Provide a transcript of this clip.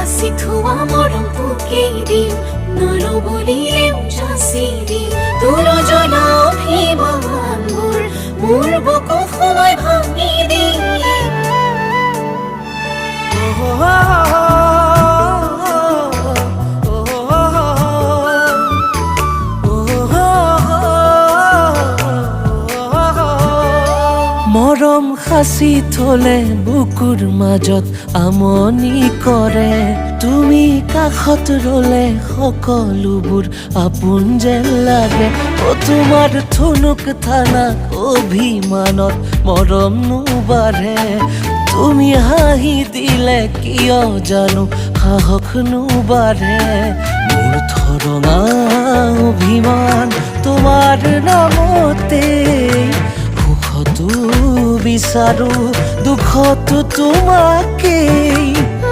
সাঁচি থোৱা মৰম তোকেই দিম নৰো বুলিও যাচি দিম তোৰ জ্বলা অভিমানবোৰ মোৰ বুকুত সোমাই ভাঙি দিম মৰম সাঁচি থলে বুকুৰ মাজত আমনি কৰে তুমি কাষত ৰলে সকলোবোৰ আপোন যেন লাগে তোমাৰ থুনুক থানাক অভিমানত মৰম নুবাঢ়ে তুমি হাঁহি দিলে কিয় জানো সাহস নুবাঢ়ে মোৰ ধৰণা অভিমান তোমাৰ নামতে সুখতো বিচাৰো দুখতো তোমাকেই